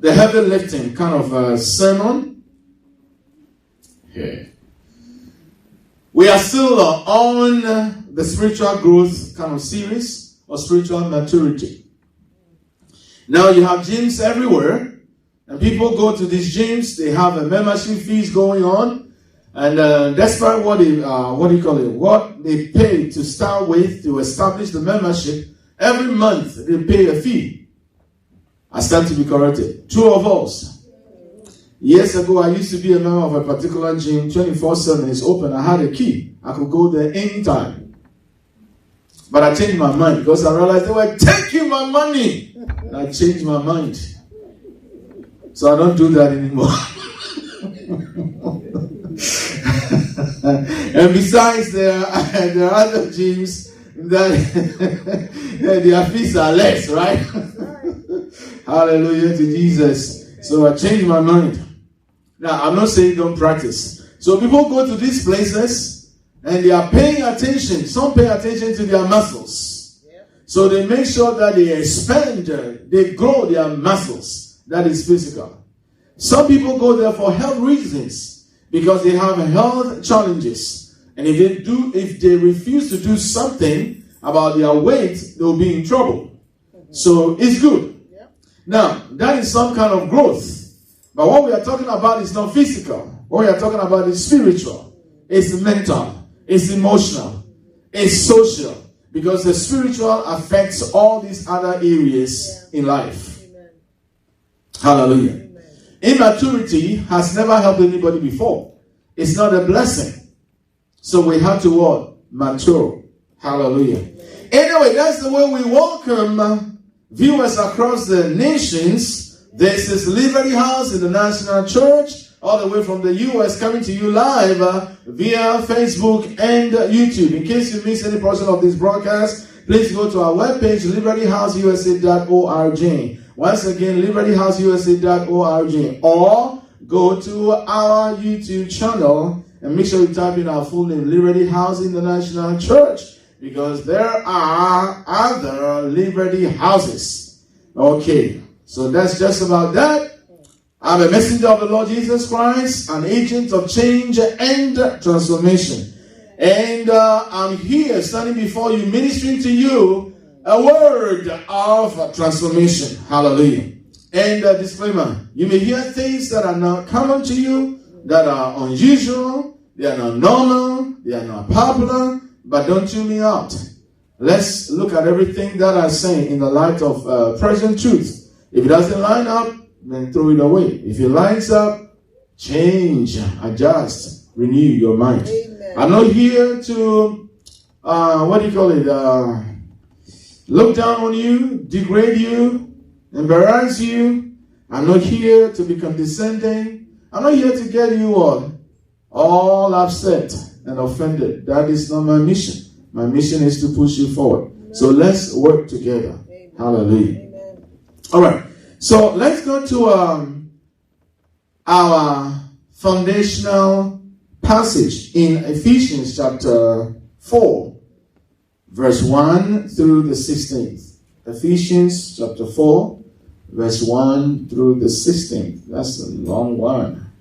the heavy lifting kind of sermon. Yeah. We are still on the spiritual growth kind of series or spiritual maturity. Now you have gyms everywhere, and people go to these gyms. They have a membership fees going on, and despite what they pay to start with to establish the membership, every month they pay a fee. I stand to be corrected. True or false? Years ago, I used to be a member of a particular gym. 24/7 is open. I had a key. I could go there anytime. But I changed my mind because I realized they were taking my money. And I changed my mind. So I don't do that anymore. And besides, there are other gyms that their fees are less, right? Hallelujah to Jesus. So I changed my mind. Now, I'm not saying don't practice. So people go to these places and they are paying attention. Some pay attention to their muscles. So they make sure that they expand, they grow their muscles. That is physical. Some people go there for health reasons because they have health challenges. And if they refuse to do something about their weight, they'll be in trouble. So it's good. Now, that is some kind of growth. But what we are talking about is not physical. What we are talking about is spiritual. It's mental. It's emotional. It's social. Because the spiritual affects all these other areas in life. Amen. Hallelujah. Amen. Immaturity has never helped anybody before. It's not a blessing. So we have to what? Mature. Hallelujah. Amen. Anyway, that's the way we welcome viewers across the nations. This is Liberty House International Church, all the way from the U.S., coming to you live via Facebook and YouTube. In case you miss any portion of this broadcast, please go to our webpage, libertyhouseusa.org. Once again, libertyhouseusa.org. Or go to our YouTube channel and make sure you type in our full name, Liberty House International Church, because there are other Liberty Houses. Okay. So that's just about that. I'm a messenger of the Lord Jesus Christ, an agent of change and transformation. And I'm here standing before you, ministering to you a word of transformation. Hallelujah. And disclaimer, you may hear things that are not common to you, that are unusual, they are not normal, they are not popular, but don't tune me out. Let's look at everything that I say in the light of present truth. If it doesn't line up, then throw it away. If it lines up, change, adjust, renew your mind. Amen. I'm not here to, look down on you, degrade you, embarrass you. I'm not here to be condescending. I'm not here to get you all upset and offended. That is not my mission. My mission is to push you forward. Amen. So let's work together. Amen. Hallelujah. Amen. All right, so let's go to our foundational passage in Ephesians chapter 4, verse 1 through the 16th. Ephesians chapter 4, verse 1 through the 16th. That's a long one,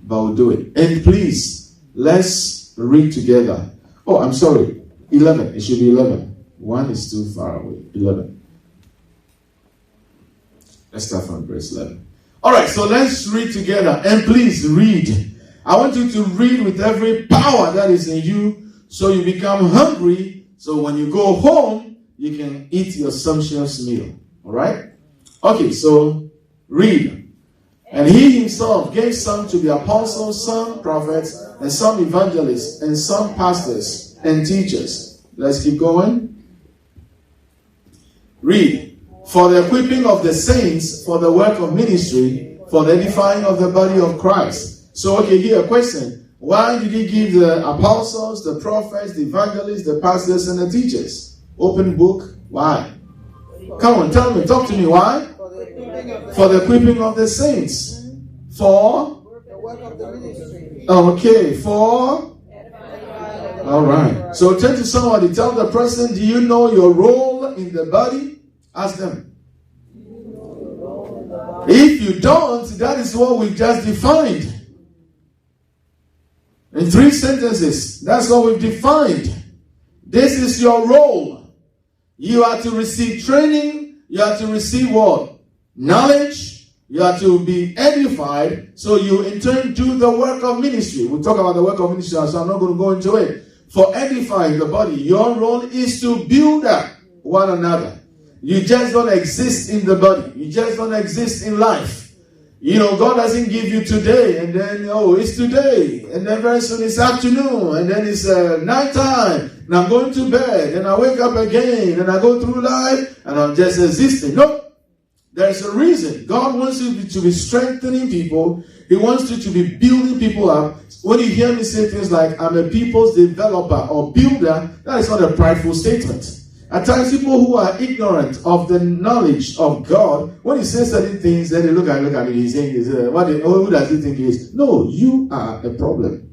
but we'll do it. And please, let's read together. Oh, I'm sorry, 11. It should be 11. 1 is too far away. 11. Let's start from verse 11. All right, so let's read together. And please read. I want you to read with every power that is in you so you become hungry. So when you go home, you can eat your sumptuous meal. All right? Okay, so read. And he himself gave some to the apostles, some prophets, and some evangelists, and some pastors and teachers. Let's keep going. Read. For the equipping of the saints, for the work of ministry, for the edifying of the body of Christ. So, okay, here a question. Why did he give the apostles, the prophets, the evangelists, the pastors, and the teachers? Open book. Why? Come on, tell me. Talk to me. Why? For the equipping of the saints. For? The work of the ministry. Okay, for? All right. So turn to somebody. Tell the person, do you know your role in the body? Ask them. If you don't, that is what we just defined. In 3 sentences, that's what we've defined. This is your role. You are to receive training. You are to receive what? Knowledge. You are to be edified. So you in turn do the work of ministry. We'll talk about the work of ministry, so I'm not going to go into it. For edifying the body, your role is to build up one another. You just don't exist in the body. You just don't exist in life. God doesn't give you today, and then, it's today, and then very soon it's afternoon, and then it's nighttime, and I'm going to bed, and I wake up again, and I go through life, and I'm just existing. No, there's a reason. God wants you to be strengthening people. He wants you to be building people up. When you hear me say things like, I'm a people's developer or builder, that is not a prideful statement. At times, people who are ignorant of the knowledge of God, when he says certain things, then they look at me, he's saying, who does he think he is? No, you are a problem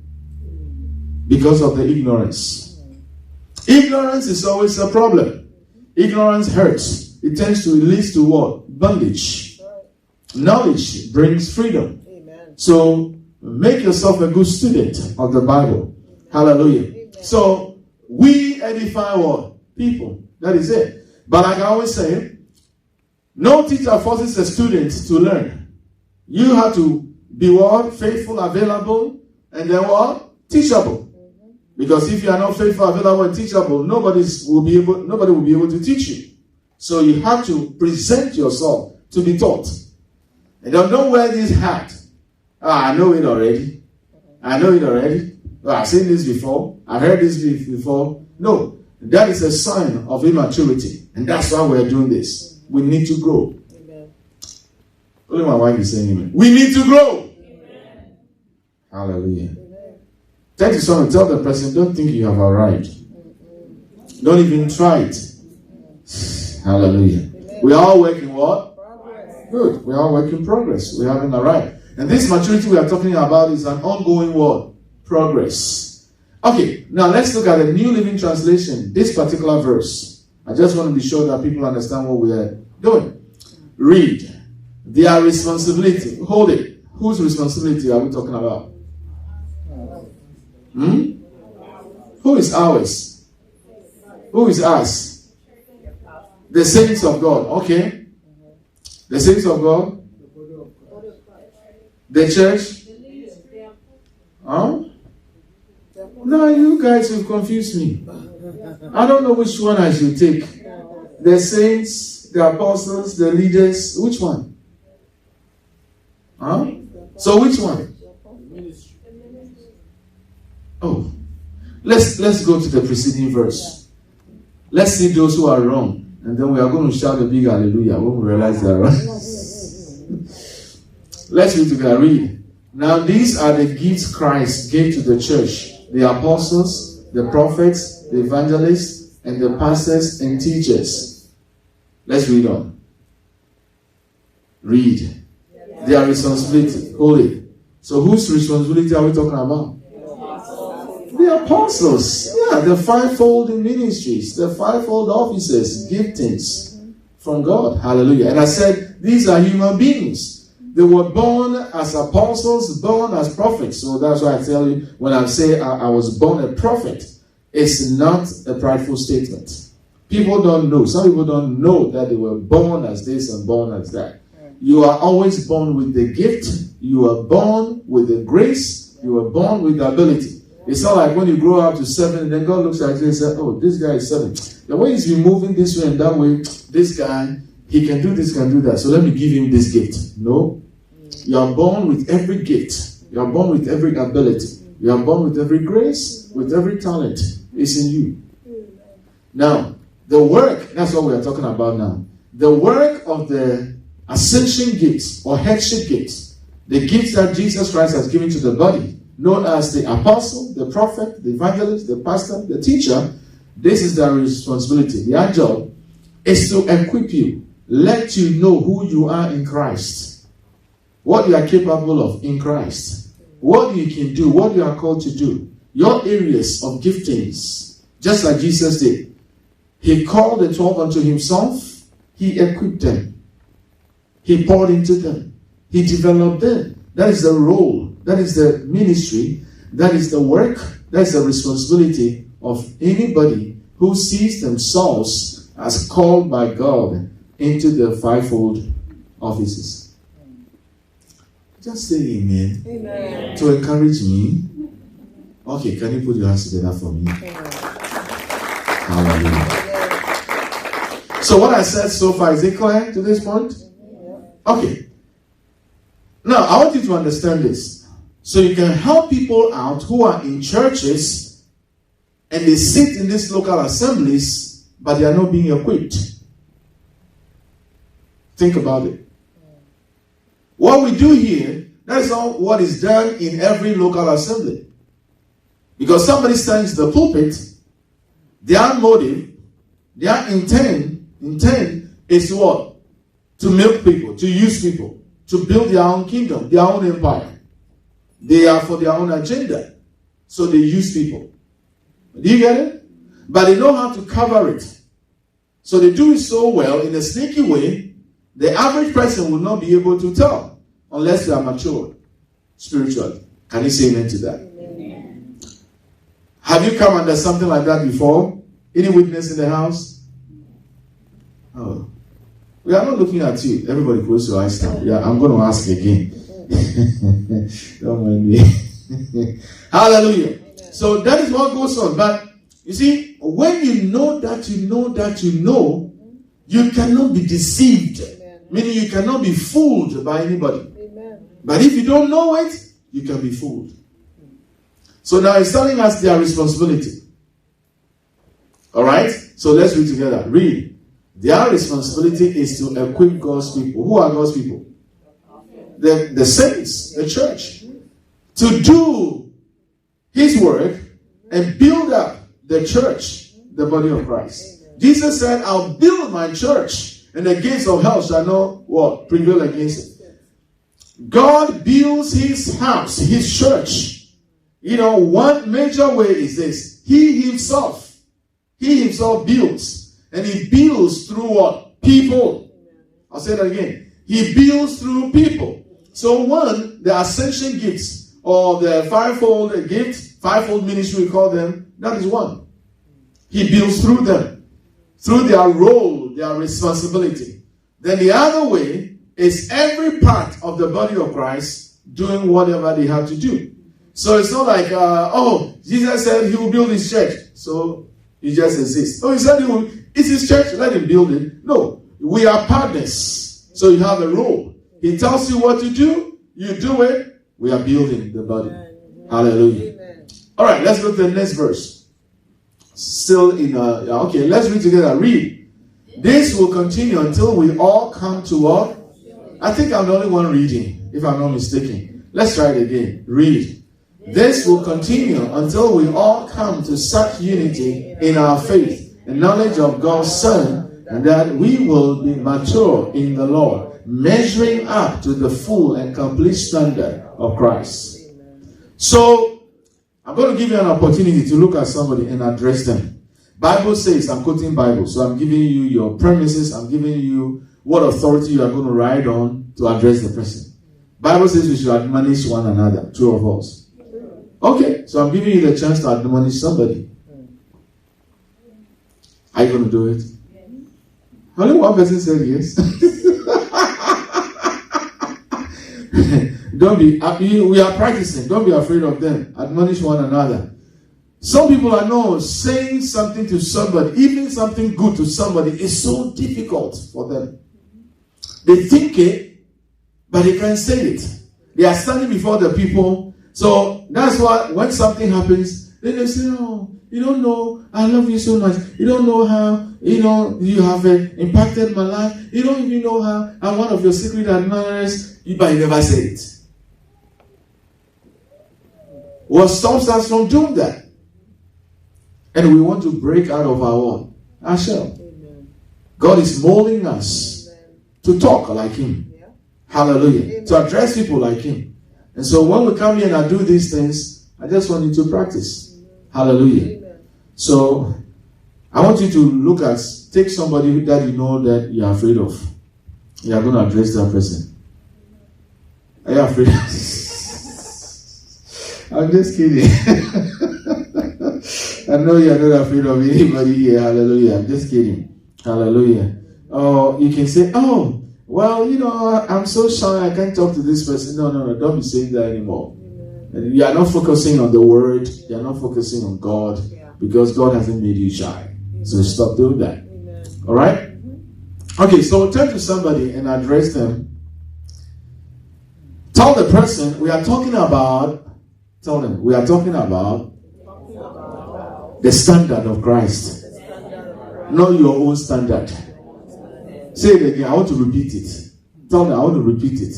because of the ignorance. Ignorance is always a problem. Ignorance hurts. It tends to lead to what? Bondage. Knowledge brings freedom. So, make yourself a good student of the Bible. Hallelujah. So, we edify what? People. That is it. But like I always say, no teacher forces a student to learn. You have to be what? Faithful, available, and then what? Teachable. Because if you are not faithful, available, and teachable, nobody will be able to teach you. So you have to present yourself to be taught. And don't wear this hat. I know it already. I've seen this before. I heard this before. No. That is a sign of immaturity. And that's why we're doing this. We need to grow. Amen. Only my wife is saying amen. We need to grow. Amen. Hallelujah. Amen. Tell the person, don't think you have arrived. Don't even try it. Hallelujah. Amen. We are all working what? Progress. Good. We are all working progress. We haven't arrived. And this maturity we are talking about is an ongoing what? Progress. Okay, now let's look at the New Living Translation, this particular verse. I just want to be sure that people understand what we are doing. Read. Their responsibility. Hold it. Whose responsibility are we talking about? Who is ours? Who is us? The saints of God. Okay. The saints of God. The church. Huh? No, you guys have confused me. I don't know which one I should take. The saints, the apostles, the leaders. Which one? Huh? So which one? Oh, let's go to the preceding verse. Let's see those who are wrong, and then we are going to shout a big hallelujah when we realize they are wrong. Let's read together. Read. Now these are the gifts Christ gave to the church. The apostles, the prophets, the evangelists, and the pastors and teachers. Let's read on. Read. Their responsibility. Hold it. So whose responsibility are we talking about? The apostles. Yeah, the fivefold ministries, the fivefold offices, giftings from God. Hallelujah. And I said, these are human beings. They were born as apostles, born as prophets. So that's why I tell you, when I say I was born a prophet, it's not a prideful statement. People don't know. Some people don't know that they were born as this and born as that. You are always born with the gift. You are born with the grace. You are born with the ability. It's not like when you grow up to 7 and then God looks at you and says, oh, this guy is 7. The way he's been moving this way and that way, this guy, he can do this, can do that. So let me give him this gift. No. You are born with every gift. You are born with every ability. You are born with every grace, with every talent. It's in you. Now, the work, that's what we are talking about now. The work of the ascension gifts or headship gifts, the gifts that Jesus Christ has given to the body, known as the apostle, the prophet, the evangelist, the pastor, the teacher, this is their responsibility. Their job is to equip you, let you know who you are in Christ. What you are capable of in Christ. What you can do. What you are called to do. Your areas of giftings. Just like Jesus did. He called the 12 unto himself. He equipped them. He poured into them. He developed them. That is the role. That is the ministry. That is the work. That is the responsibility of anybody who sees themselves as called by God into the fivefold offices. Just say amen. Amen. To encourage me. Okay, can you put your hands together for me? Hallelujah. So what I said so far, is it clear to this point? Okay. Now, I want you to understand this. So you can help people out who are in churches and they sit in these local assemblies, but they are not being equipped. Think about it. What we do here, that is not what is done in every local assembly. Because somebody stands in the pulpit, their motive, their intent is what? To milk people, to use people, to build their own kingdom, their own empire. They are for their own agenda. So they use people. Do you get it? But they know how to cover it. So they do it so well in a sneaky way, the average person will not be able to tell unless they are mature spiritually. Can you say amen to that? Amen. Have you come under something like that before? Any witness in the house? Oh. We are not looking at you. Everybody close your eyes now. Yeah, I'm going to ask again. Don't mind me. Hallelujah. Amen. So that is what goes on. But you see, when you know that you know that you know, you cannot be deceived. Amen. Meaning you cannot be fooled by anybody. Amen. But if you don't know it, you can be fooled. So now it's telling us their responsibility. Alright? So let's read together. Read. Their responsibility is to equip God's people. Who are God's people? The saints, the church. To do His work and build up the church, the body of Christ. Jesus said, I'll build my church, and the gates of hell shall not what? Prevail against it. God builds His house, His church. You know, one major way is this. He himself builds. And He builds through what? People. I'll say that again. He builds through people. So one, the ascension gifts, or the fivefold gift, fivefold ministry we call them, that is one. He builds through them. Through their role, their responsibility. Then the other way is every part of the body of Christ doing whatever they have to do. So it's not like, Jesus said He will build His church. So He just exists. Oh, He said He will. It's His church, let Him build it. No, we are partners. So you have a role. He tells you what to do, you do it. We are building the body. Amen. Hallelujah. Amen. All right, let's go to the next verse. Still in okay, let's read together. Read. This will continue until we all come to what? I think I'm the only one reading, if I'm not mistaken. Let's try it again. Read. This will continue until we all come to such unity in our faith and knowledge of God's Son, and that we will be mature in the Lord, measuring up to the full and complete standard of Christ. So, I'm going to give you an opportunity to look at somebody and address them. Bible says, I'm quoting Bible, so I'm giving you your premises, I'm giving you what authority you are going to ride on to address the person. Bible says we should admonish one another, two of us. Okay, so I'm giving you the chance to admonish somebody. Are you going to do it? Only one person said yes. Don't be, we are practicing. Don't be afraid of them. Admonish one another. Some people I know saying something to somebody, even something good to somebody, is so difficult for them. They think it, but they can't say it. They are standing before the people. So that's why when something happens, then they say, oh, you don't know, I love you so much. You don't know how, you have impacted my life. You don't even know how I'm one of your secret admirers, but you never say it. What stops us from doing that? And we want to break out of our shell. Amen. God is molding us to talk like Him. Yeah. Hallelujah. Amen. To address people like Him. And so when we come here and I do these things, I just want you to practice. Amen. Hallelujah. Amen. So I want you to take somebody that you know that you're afraid of. You are going to address that person. Are you afraid? I'm just kidding. I know you are not afraid of anybody here. Hallelujah. I'm just kidding. Hallelujah. Or you can say, oh, well, I'm so shy I can't talk to this person. No. Don't be saying that anymore. You are not focusing on the word. You are not focusing on God because God hasn't made you shy. So stop doing that. All right? Okay, so turn to somebody and address them. Tell the person we are talking about. Tell them we are talking about the standard of Christ, not your own standard. Say it again. I want to repeat it. Tell them I want to repeat it.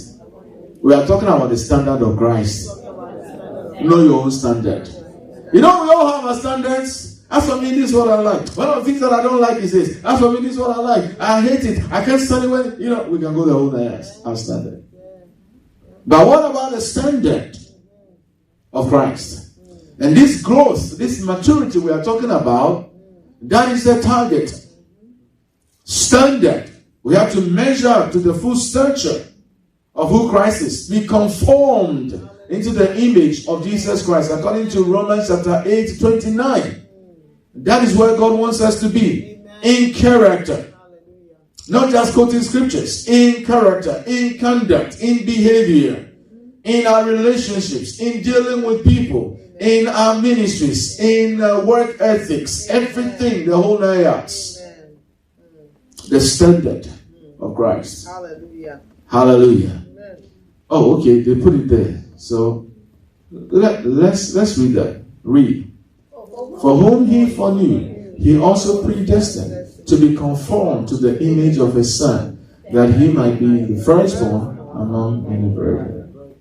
We are talking about the standard of Christ, not your own standard. We all have our standards. As for me, this is what I like. One of the things that I don't like is this. As for me, this is what I like. I hate it. I can't stand it when, we can go the whole night. Our standard. But what about the standard of Christ? And this growth, this maturity we are talking about, that is the target. Standard. We have to measure up to the full stature of who Christ is. Be conformed into the image of Jesus Christ, according to Romans chapter 8:29. That is where God wants us to be. In character. Not just quoting scriptures. In character, in conduct, in behavior, in our relationships, in dealing with people, in our ministries, in work ethics, everything, the whole 9 yards. The standard of Christ. Hallelujah. Hallelujah. Oh, okay, they put it there. So let's read that. Read. For whom he foreknew, he also predestined to be conformed to the image of his Son, that he might be the firstborn among many brethren.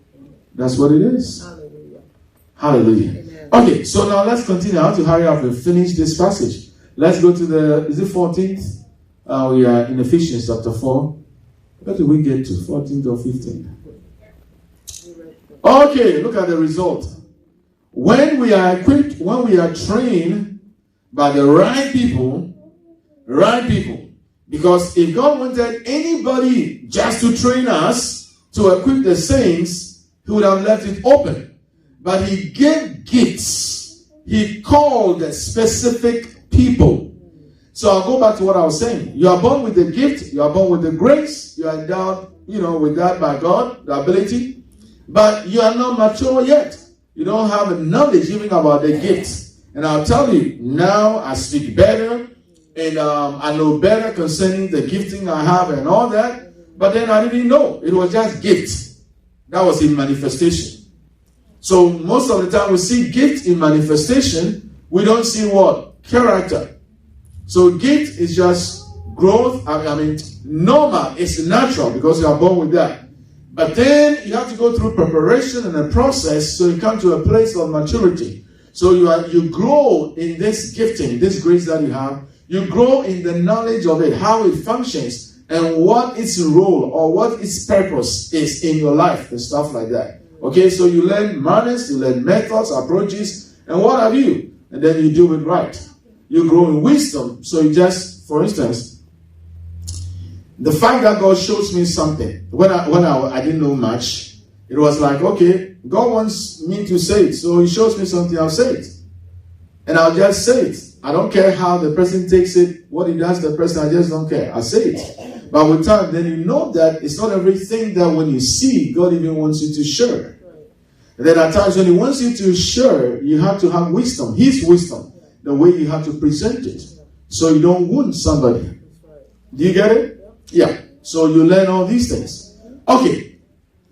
That's what it is. Hallelujah. Okay, so now let's continue. I have to hurry up and finish this passage. Let's go to is it 14th? We are in Ephesians chapter 4. Where do we get to? 14th or 15th? Okay, look at the result. When we are equipped, when we are trained by the right people, because if God wanted anybody just to train us, to equip the saints, he would have left it open. But he gave gifts. He called specific people. So I'll go back to what I was saying. You are born with the gift. You are born with the grace. You are endowed, with that by God, the ability. But you are not mature yet. You don't have a knowledge even about the gifts. And I'll tell you, now I speak better. And I know better concerning the gifting I have and all that. But then I didn't know. It was just gift. That was in manifestation. So most of the time we see gift in manifestation. We don't see what? Character. So gift is just growth. I mean, normal. It's natural because you are born with that. But then you have to go through preparation and a process so you come to a place of maturity. So you grow in this gifting, this grace that you have. You grow in the knowledge of it, how it functions, and what its role or what its purpose is in your life and stuff like that. Okay, so you learn manners, you learn methods, approaches, and what have you? And then you do it right. You grow in wisdom. So you just, for instance, the fact that God shows me something, when I didn't know much, it was like, okay, God wants me to say it. So he shows me something, I'll say it. And I'll just say it. I don't care how the person takes it, what he does to the person, I just don't care. I say it. But with time, then you know that it's not everything that when you see, God even wants you to share. And then at times when he wants you to share, you have to have wisdom, his wisdom, the way you have to present it. So you don't wound somebody. Do you get it? Yeah. So you learn all these things. Okay.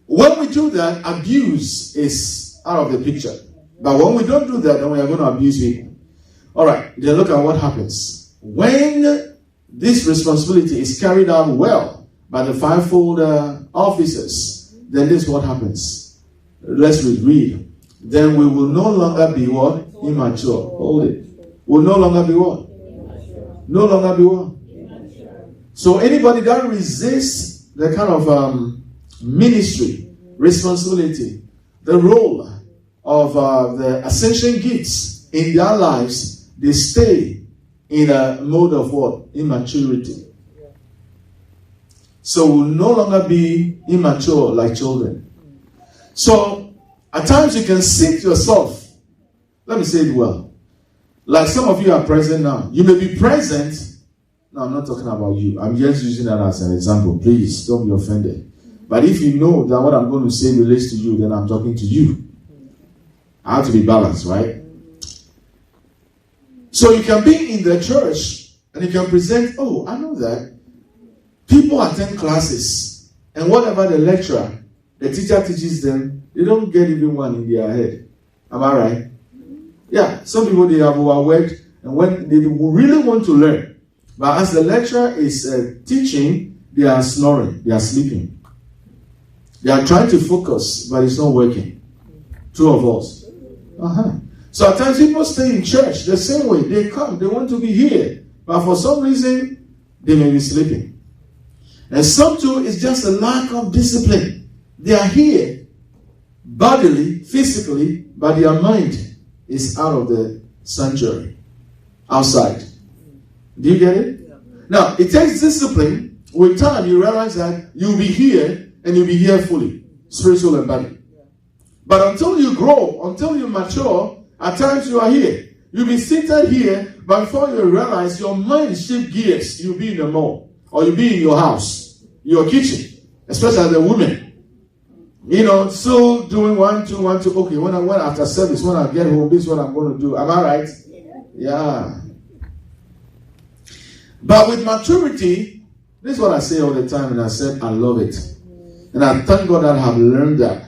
When we do that, abuse is out of the picture. But when we don't do that, then we are going to abuse people. All right. Then look at what happens. When this responsibility is carried out well by the fivefold officers, then this is what happens. Let's read. Then we will no longer be what? Immature. Hold it. Will no longer be what? No longer be what? So anybody that resists the kind of ministry, responsibility, the role of the ascension gifts in their lives, they stay in a mode of what? Immaturity. So we'll no longer be immature like children. So at times you can sit yourself. Let me say it well. Like some of you are present now. You may be present. No, I'm not talking about you. I'm just using that as an example. Please don't be offended. But if you know that what I'm going to say relates to you, then I'm talking to you. I have to be balanced, right? So you can be in the church and you can present, oh, I know that. People attend classes and whatever the lecturer, the teacher teaches them, they don't get even one in their head. Am I right? Yeah, some people, they have overworked and when they really want to learn. But as the lecturer is teaching, they are snoring, they are sleeping. They are trying to focus, but it's not working. Two of us. So at times people stay in church the same way. They come, they want to be here. But for some reason, they may be sleeping. And some too is just a lack of discipline. They are here bodily, physically, but their mind is out of the sanctuary, outside. Do you get it? Yeah. Now, it takes discipline. With time, you realize that you'll be here and you'll be here fully, spiritual and body. Yeah. But until you grow, until you mature, at times you are here. You'll be seated here, but before you realize your mind shift gears, you'll be in the mall, or you'll be in your house, your kitchen, especially the women. You know, still doing 1, 2, 1, 2. Okay, when after service, when I get home, this is what I'm going to do. Am I right? Yeah. But with maturity, this is what I say all the time, and I said I love it. And I thank God that I have learned that.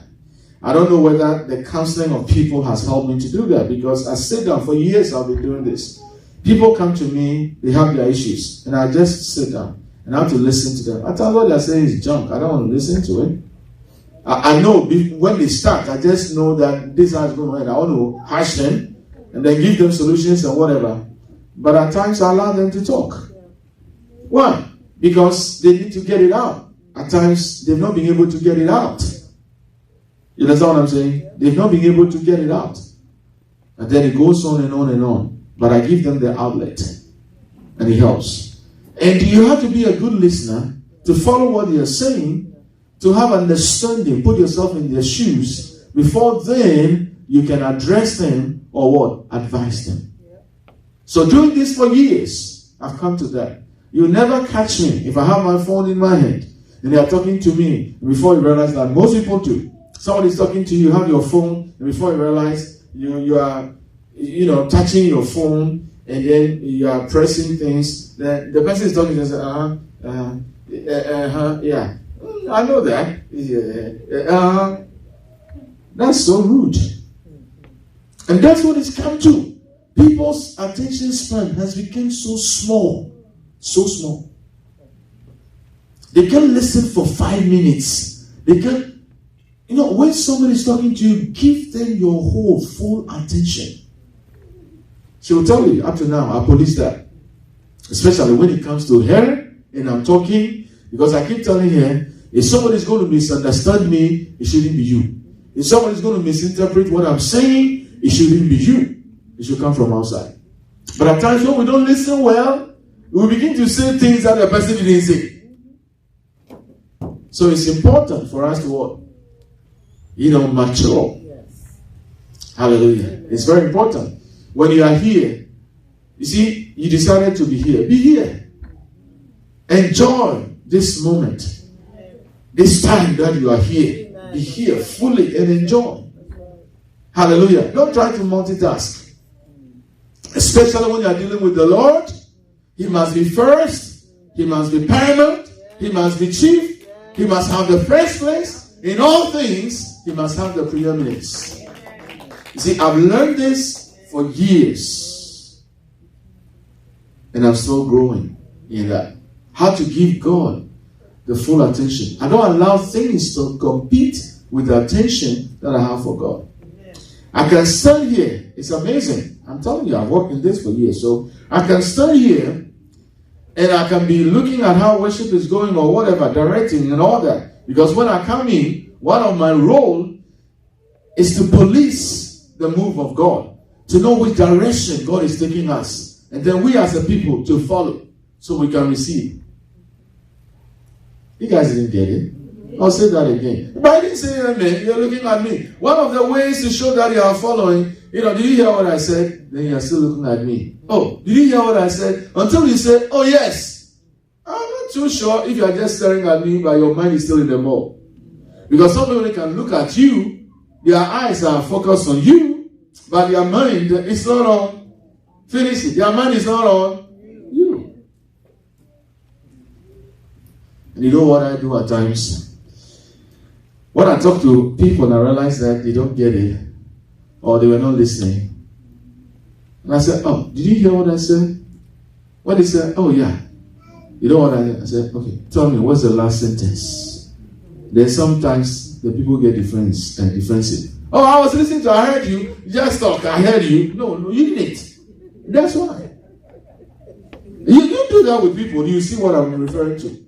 I don't know whether the counseling of people has helped me to do that, because I sit down for years. I've been doing this. People come to me, they have their issues, and I just sit down and I have to listen to them. I tell what they're saying is junk. I don't want to listen to it. I know when they start, I just know that this is going to end. I want to hash them and then give them solutions and whatever. But at times I allow them to talk. Why? Because they need to get it out. At times they've not been able to get it out. You understand what I'm saying? They've not been able to get it out. And then it goes on and on and on. But I give them the outlet. And it helps. And you have to be a good listener to follow what they're saying, to have understanding, put yourself in their shoes, before then you can address them or what? Advise them. So doing this for years, I've come to that. You'll never catch me if I have my phone in my hand and they are talking to me, and before you realize that most people do. Somebody's talking to you, you have your phone, and before you realize you are touching your phone, and then you are pressing things. Then the person is talking to you, yeah. I know that. Yeah. That's so rude. And that's what it's come to. People's attention span has become so small. So small. They can listen for 5 minutes. They can, when somebody is talking to you, give them your whole full attention. She will tell you, up to now, I police that. Especially when it comes to her, and I'm talking, because I keep telling her, if somebody is going to misunderstand me, it shouldn't be you. If somebody is going to misinterpret what I'm saying, it shouldn't be you. It should come from outside. But at times when we don't listen well, we begin to say things that the person didn't say. So it's important for us to what? Mature. Yes. Hallelujah. It's very important. When you are here, you see, you decided to be here. Be here. Enjoy this moment. This time that you are here. Amen. Be here fully and enjoy. Hallelujah. Don't try to multitask. Especially when you are dealing with the Lord. He must be first. He must be paramount. He must be chief. He must have the first place. In all things, he must have the preeminence. You see, I've learned this for years. And I'm still growing in that. How to give God the full attention. I don't allow things to compete with the attention that I have for God. I can stand here. It's amazing. I'm telling you, I've worked in this for years. So I can stand here and I can be looking at how worship is going or whatever, directing and all that. Because when I come in, one of my role is to police the move of God. To know which direction God is taking us. And then we as a people to follow so we can receive. You guys didn't get it. I'll say that again. But I didn't say amen. You're looking at me. One of the ways to show that you are following, did you hear what I said? Then you're still looking at me. Oh, did you hear what I said? Until you say, oh yes. I'm not too sure if you're just staring at me, but your mind is still in the mall. Because some people can look at you, their eyes are focused on you, but their mind is not on, finish it, their mind is not on you. And you know what I do at times? When I talk to people and I realize that they don't get it, or they were not listening, and I said, oh, did you hear what I said? What they said? Oh yeah. You know what I said? Okay, tell me, what's the last sentence? Then sometimes the people get defensive. Oh, I was listening to, I heard you. You just talk, I heard you. No, you didn't. That's why. You do that with people, you see what I'm referring to.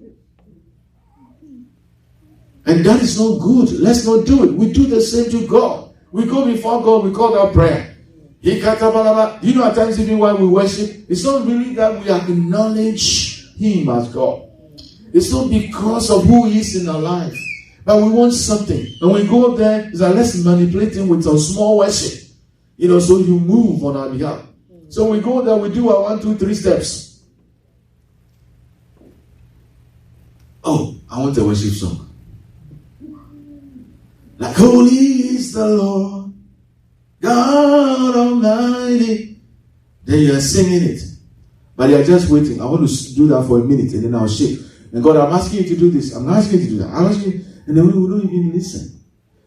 And that is not good. Let's not do it. We do the same to God. We go before God, we call that prayer. You know, at times even while we worship, it's not really that we acknowledge Him as God. It's not because of who He is in our life. But we want something. And we go there, it's like, let's manipulate Him with some small worship. So you move on our behalf. So we go there, we do our 1, 2, 3 steps. Oh, I want a worship song. Like, holy is the Lord, God Almighty. Then you are singing it. But you are just waiting. I want to do that for a minute and then I'll shake. And God, I'm asking you to do this. I'm asking you to do that. I'm asking you. And then we don't even listen.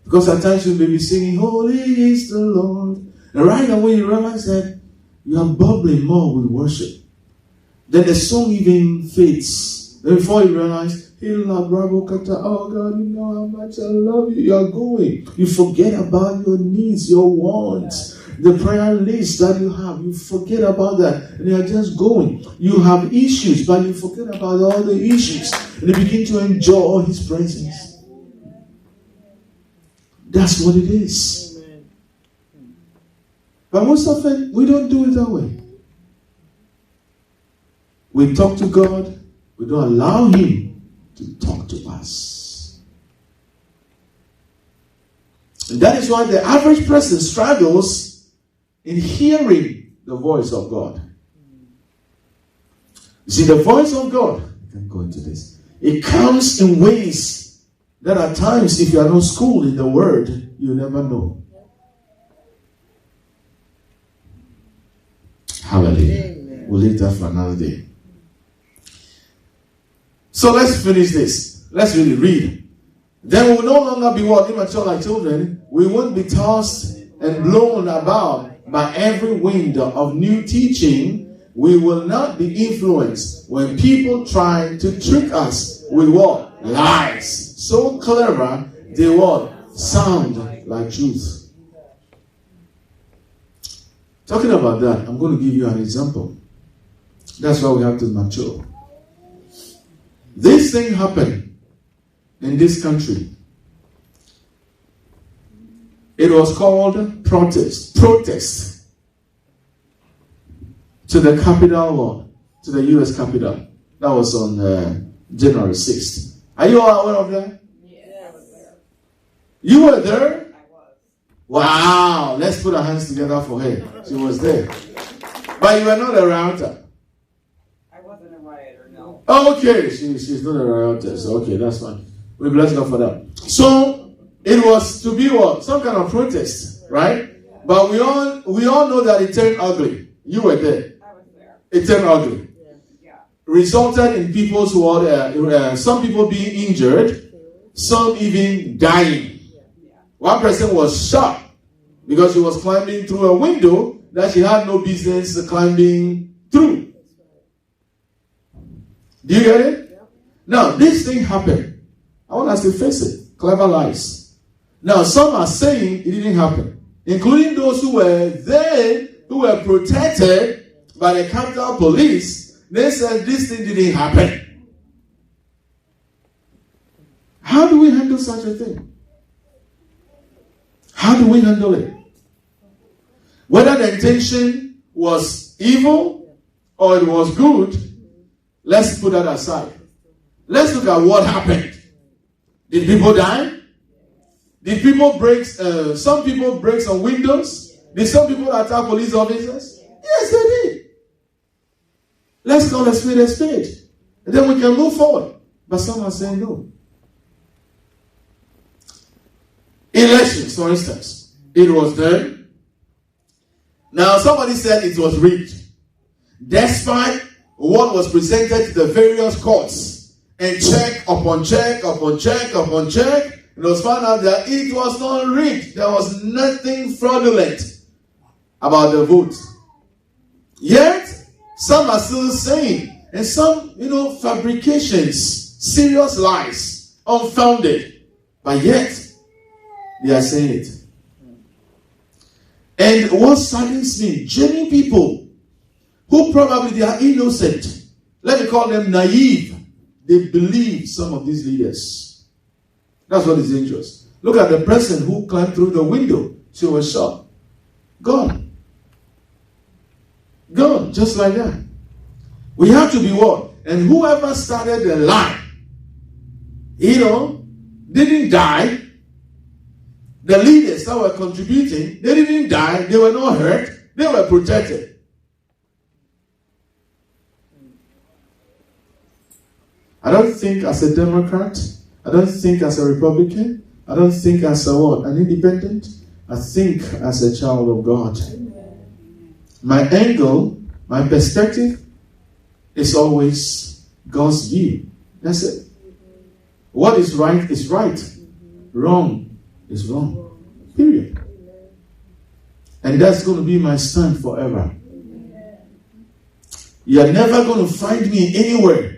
Because at times you may be singing, holy is the Lord. And right away you realize that you are bubbling more with worship. Then the song even fades. Then before you realize, oh God, you know how much I love you. You are going. You forget about your needs, your wants, the prayer list that you have. You forget about that. And you are just going. You have issues, but you forget about all the issues. And you begin to enjoy His presence. That's what it is. But most often, we don't do it that way. We talk to God. We don't allow Him to talk to us. And that is why the average person struggles in hearing the voice of God. You see, the voice of God, I can go into this. It comes in ways that at times, if you are not schooled in the word, you never know. Hallelujah. Amen. We'll leave that for another day. So let's finish this. Let's really read. Then we will no longer be what? Immature like children. We won't be tossed and blown about by every wind of new teaching. We will not be influenced when people try to trick us with what? Lies. So clever, they what? Sound like truth. Talking about that, I'm going to give you an example. That's why we have to mature. This thing happened in this country. It was called protest to the capital, to the U.S. Capitol. That was on January 6th. Are you all aware of that? Yes. You were there? I was. Wow. Let's put our hands together for her. She was there. But you were not a rioter. I wasn't a rioter, no. Okay, she's not a rioter, so okay, that's fine. We bless God for that. So it was to be what? Some kind of protest, right? But we all know that it turned ugly. You were there. I was there. It turned ugly. Yeah. Resulted in people's some people being injured, some even dying. One person was shot because she was climbing through a window that she had no business climbing through. Do you get it? Yeah. Now, this thing happened. I want us to face it. Clever lies. Now, some are saying it didn't happen, including those who were there, who were protected by the Capitol Police. They said this thing didn't happen. How do we handle such a thing? How do we handle it? Whether the intention was evil or it was good, let's put that aside. Let's look at what happened. Did people die? Did people break, some people break some windows? Did some people attack police officers? Yes, they did. Let's call a spade a spade. And then we can move forward. But some are saying no. Elections, for instance. It was there. Now, somebody said it was rigged. Despite what was presented to the various courts, and check upon check upon check upon check, it was found out that it was not rigged. There was nothing fraudulent about the vote. Yet, some are still saying, and some, fabrications, serious lies, unfounded. But yet, they are saying it. And what saddens me, genuine people who probably they are innocent, let me call them naive, they believe some of these leaders. That's what is dangerous. Look at the person who climbed through the window. She was shot. Gone. Gone, just like that. We have to be what? And whoever started the lie, didn't die. The leaders that were contributing, they didn't die. They were not hurt. They were protected. I don't think as a Democrat, I don't think as a Republican, I don't think as a what? An independent. I think as a child of God. My angle, my perspective is always God's view. That's it. What is right is right. Wrong is wrong. Period. And that's going to be my stand forever. You're never going to find me anywhere.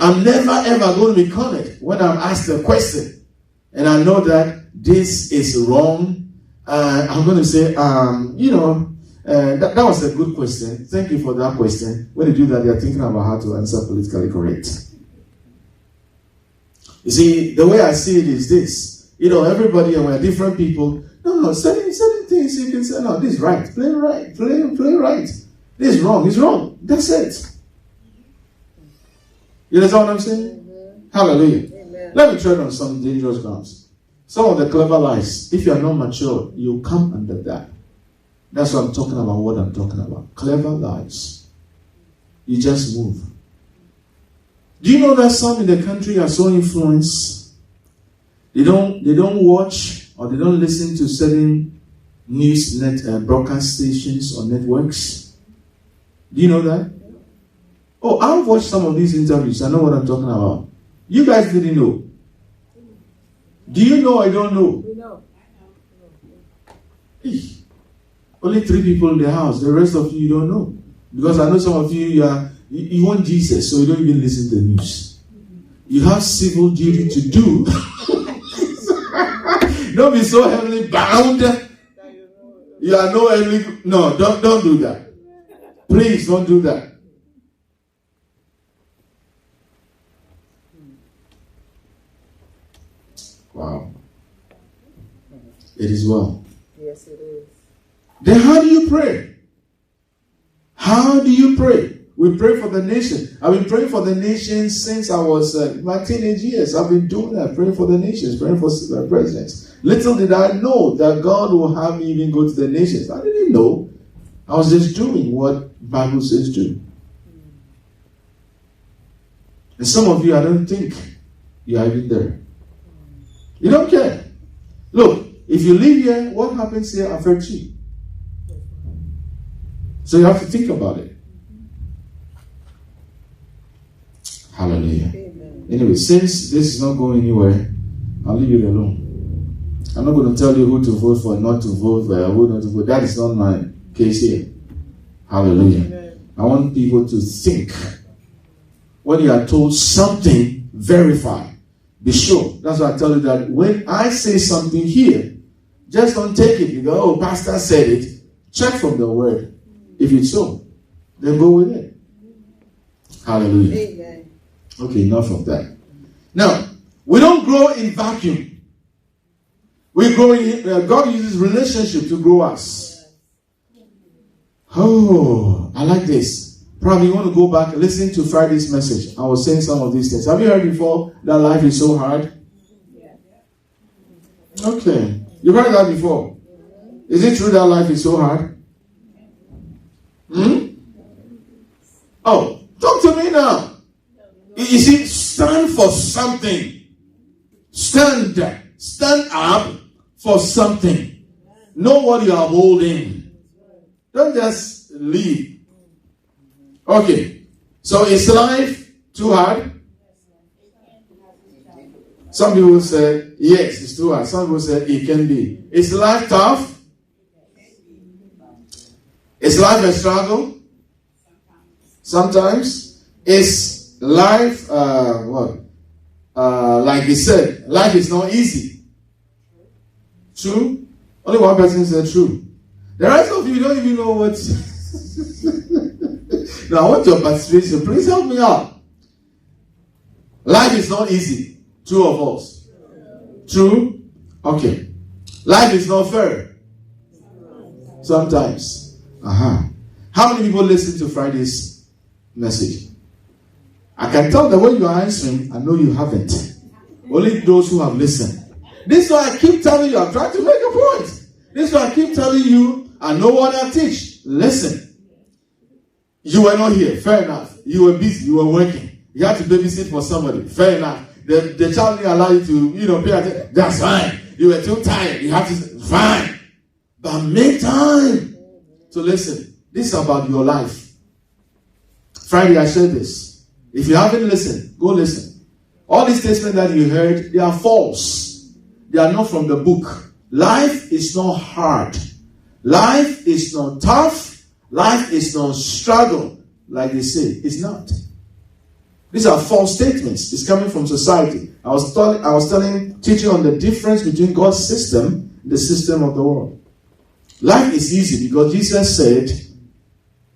I'm never ever going to be cornered when I'm asked a question. And I know that this is wrong. I'm going to say, that was a good question. Thank you for that question. When you do that, you're thinking about how to answer politically correct. You see, the way I see it is this. Everybody and we're different people. No, certain things you can say, no, this is right. Play right. Play right. This is wrong. It's wrong. That's it. You understand what I'm saying? Mm-hmm. Hallelujah. Amen. Let me tread on some dangerous grounds. Some of the clever lies. If you are not mature, you come under that. That's what I'm talking about. What I'm talking about. Clever lies. You just move. Do you know that some in the country are so influenced? They don't watch or they don't listen to certain news broadcast stations or networks. Do you know that? Oh, I've watched some of these interviews. I know what I'm talking about. You guys didn't know. Do you know I don't know? We know. Only 3 people in the house. The rest of you don't know. Because I know some of you you want Jesus, so you don't even listen to the news. You have civil duty to do. Don't be so heavily bound. You are no heavily. No, don't do that. Please don't do that. Wow. It is well. Yes, it is. Then how do you pray? How do you pray? We pray for the nation. I've been praying for the nation since I was my teenage years. I've been doing that, praying for the nations, praying for presidents. Little did I know that God will have me even go to the nations. I didn't know. I was just doing what Bible says do. And some of you, I don't think you are even there. You don't care. Look, if you live here, what happens here affects you. So you have to think about it. Hallelujah. Amen. Anyway, since this is not going anywhere, I'll leave it alone. I'm not going to tell you who to vote for, not to vote, who not to vote. That is not my case here. Hallelujah. Amen. I want people to think. When you are told something, verify. Be sure. That's why I tell you that when I say something here, just don't take it. You go, oh, pastor said it. Check from the word. If it's so, then go with it. Hallelujah. Amen. Okay, enough of that. Now, we don't grow in vacuum. We grow in, God uses relationship to grow us. Oh, I like this. Probably you want to go back and listen to Friday's message. I was saying some of these things. Have you heard before that life is so hard? Okay. You've heard that before. Is it true that life is so hard? Oh, talk to me now. You see, stand for something. Stand up for something. Know what you are holding. Don't just leave. Okay. So is life too hard? Some people say, yes, it's too hard. Some people say it can be. Is life tough? Is life a struggle? Sometimes. Is life, like he said, life is not easy. True? Only one person said true. The rest of you don't even know what. Now, I want your participation. Please help me out. Life is not easy. Two of us. True? Okay. Life is not fair. Sometimes. How many people listen to Friday's message? I can tell the way you are answering, I know you haven't. Only those who have listened. This is why I keep telling you, I'm trying to make a point. This is why I keep telling you, I know what I teach. Listen. You were not here. Fair enough. You were busy. You were working. You had to babysit for somebody. Fair enough. The child didn't allow you to, pay attention. That's fine. You were too tired. You have to, fine. But make time to listen. This is about your life. Friday, I shared this. If you haven't listened, go listen. All these statements that you heard, they are false. They are not from the book. Life is not hard. Life is not tough. Life is not struggle. Like they say, it's not. These are false statements. It's coming from society. I was teaching on the difference between God's system and the system of the world. Life is easy because Jesus said,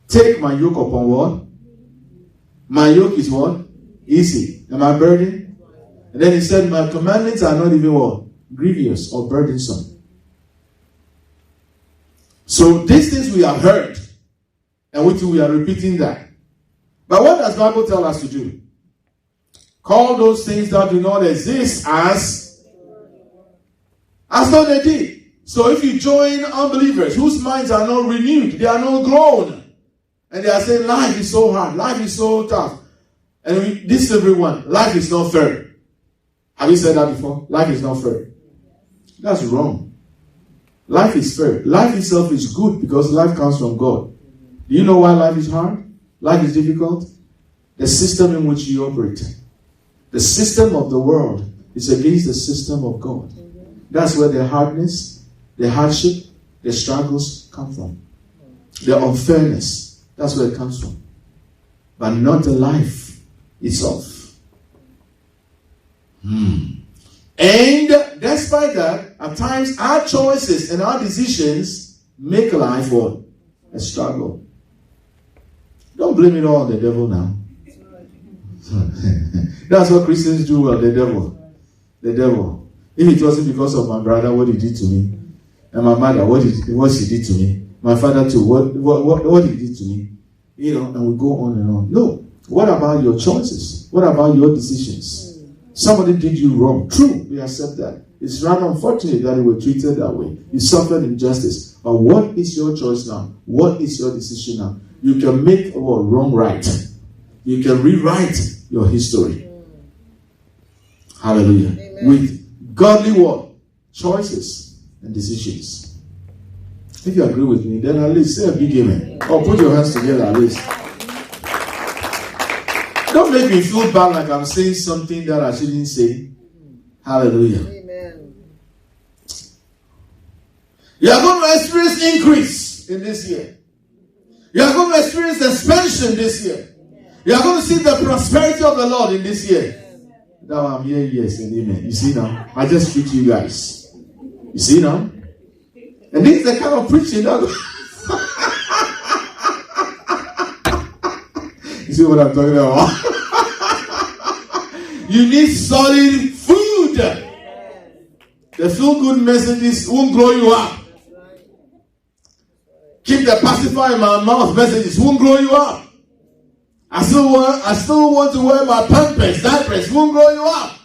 take my yoke upon what? My yoke is what? Easy. And my burden? And then he said, my commandments are not even what? Grievous or burdensome. So these things we have heard, and we are repeating that. But what does the Bible tell us to do? Call those things that do not exist as though they did. So if you join unbelievers whose minds are not renewed, they are not grown, and they are saying life is so hard, life is so tough, and this is everyone, life is not fair. Have you said that before? Life is not fair. That's wrong. Life is fair. Life itself is good because life comes from God. Do you know why life is hard? Life is difficult? The system in which you operate. The system of the world is against the system of God. That's where the hardness, the hardship, the struggles come from. The unfairness, that's where it comes from. But not the life itself. And despite that, at times our choices and our decisions make life what? A struggle. Don't blame it all on the devil now. That's what Christians do well, the devil. The devil. If it wasn't because of my brother, what he did to me, and my mother, what she did to me, my father too, what he did to me, and we go on and on. No. What about your choices? What about your decisions? Somebody did you wrong. True, we accept that. It's rather unfortunate that you were treated that way. You suffered injustice. But what is your choice now? What is your decision now? You can make wrong right. You can rewrite your history. Hallelujah. Amen. With godly what? Choices and decisions. If you agree with me, then at least say a big amen. Or put your hands together at least. Don't make me feel bad like I'm saying something that I shouldn't say. Hallelujah. Amen. You are going to experience increase in this year. You are going to experience expansion this year. You are going to see the prosperity of the Lord in this year. Now I'm here, yes and amen. You see now? I just treat you guys. You see now? And this is the kind of preaching that... You see what I'm talking about? You need solid food. The feel-good messages won't grow you up. Keep the pacify in my mouth messages won't grow you up. I still want to wear my pampers. Diapers won't grow you up.